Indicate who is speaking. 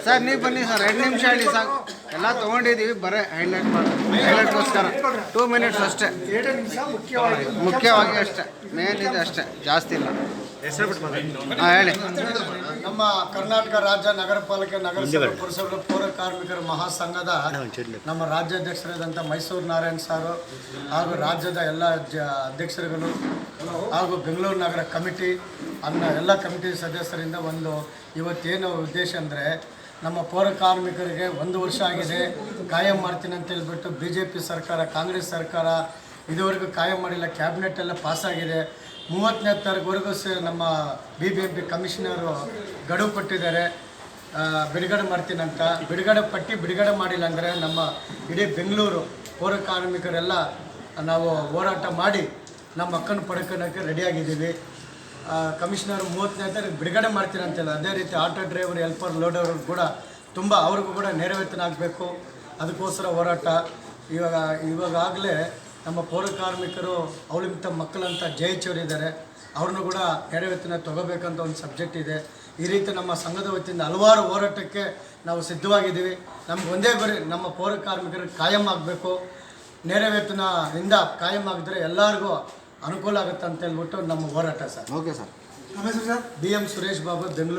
Speaker 1: Sir ನೀವು ಬನ್ನಿ sir 2 ನಿಮಿಷ ಹೇಳಿ ಸಾಕು ಎಲ್ಲ ತೊಗೊಂಡಿದ್ದೀವಿ ಬರೀ ಹೈಲೈಟ್ಗೋಸ್ಕರ 2 ಮಿನಿಟ್ಸ್ ಅಷ್ಟೇ ಮುಖ್ಯವಾಗಿ ಅಷ್ಟೇ ಮೇನ್ ಇದೆ ಅಷ್ಟೇ ಜಾಸ್ತಿ ಇಲ್ಲ ಹೇಳಿ
Speaker 2: ನಮ್ಮ ಕರ್ನಾಟಕ ರಾಜ್ಯ ನಗರ ಪಾಲಿಕೆ ನಗರಸಭೆ ಪುರಸಭೆ ಪೌರ ಕಾರ್ಮಿಕರ ಮಹಾಸಂಘದ ನಮ್ಮ ರಾಜ್ಯಾಧ್ಯಕ್ಷರಾದಂಥ ಮೈಸೂರು ನಾರಾಯಣ್ ಸಾರು ಹಾಗೂ ರಾಜ್ಯದ ಎಲ್ಲ ಅಧ್ಯಕ್ಷರುಗಳು ಹಾಗೂ ಬೆಂಗಳೂರು ನಗರ ಕಮಿಟಿ ಎಲ್ಲ ಕಮಿಟಿ ಸದಸ್ಯರಿಂದ ಒಂದು ಇವತ್ತೇನು ಉದ್ದೇಶ ಅಂದರೆ ನಮ್ಮ ಪೌರ ಕಾರ್ಮಿಕರಿಗೆ 1 ವರ್ಷ ಆಗಿದೆ ಕಾಯಂ ಮಾಡ್ತೀನಿ ಅಂತ ಹೇಳ್ಬಿಟ್ಟು BJP ಸರ್ಕಾರ ಕಾಂಗ್ರೆಸ್ ಸರ್ಕಾರ ಇದುವರೆಗೂ ಕಾಯಂ ಮಾಡಿಲ್ಲ. ಕ್ಯಾಬಿನೆಟ್ ಎಲ್ಲ ಪಾಸಾಗಿದೆ. 30ನೇ ತಾರೀಕುವರೆಗೂ ನಮ್ಮ BBMP ಕಮಿಷನರು ಗಡುವು ಕೊಟ್ಟಿದ್ದಾರೆ ಬಿಡುಗಡೆ ಮಾಡ್ತೀನಂತ. ಬಿಡುಗಡೆ ಮಾಡಿಲ್ಲ ಅಂದರೆ ನಮ್ಮ ಇಡೀ ಬೆಂಗಳೂರು ಪೌರ ಕಾರ್ಮಿಕರೆಲ್ಲ ನಾವು ಹೋರಾಟ ಮಾಡಿ ನಮ್ಮ ಹಕ್ಕನ್ನು ಪಡ್ಕೊಳ್ಳೋಕ್ಕೆ ರೆಡಿಯಾಗಿದ್ದೀವಿ. ಕಮಿಷನರು 30ನೇ ತಾರೀಕು ಬಿಡುಗಡೆ ಮಾಡ್ತೀರಂತಿಲ್ಲ. ಅದೇ ರೀತಿ ಆಟೋ ಡ್ರೈವರ್ ಹೆಲ್ಪರ್ ಲೋಡರ್ ಕೂಡ ತುಂಬ ಅವ್ರಿಗೂ ಕೂಡ ನೇರ ವೇತನ ಆಗಬೇಕು. ಅದಕ್ಕೋಸ್ಕರ ಹೋರಾಟ ಇವಾಗಲೇ ನಮ್ಮ ಪೌರ ಕಾರ್ಮಿಕರು ಅವಳಿಂತ ಮಕ್ಕಳಂತ ಜಯಚೂರಿದ್ದಾರೆ. ಅವ್ರನ್ನೂ ಕೂಡ ನೇರ ವೇತನ ತೊಗೋಬೇಕಂತ ಒಂದು ಸಬ್ಜೆಕ್ಟ್ ಇದೆ. ಈ ರೀತಿ ನಮ್ಮ ಸಂಘದ ವತಿಯಿಂದ ಹಲವಾರು ಹೋರಾಟಕ್ಕೆ ನಾವು ಸಿದ್ಧವಾಗಿದ್ದೀವಿ. ನಮ್ಗೆ ಒಂದೇ ಗುರಿ, ನಮ್ಮ ಪೌರ ಕಾರ್ಮಿಕರಿಗೆ ಕಾಯಂ ಆಗಬೇಕು. ನೇರ ವೇತನದಿಂದ ಕಾಯಂ ಆಗಿದ್ರೆ ಎಲ್ಲರಿಗೂ ಅನುಕೂಲ ಆಗುತ್ತೆ ಅಂತ ಹೇಳ್ಬಿಟ್ಟು ನಮ್ಮ ಹೋರಾಟ sir.
Speaker 1: Okay sir.
Speaker 2: BM Suresh Babu, Bengaluru.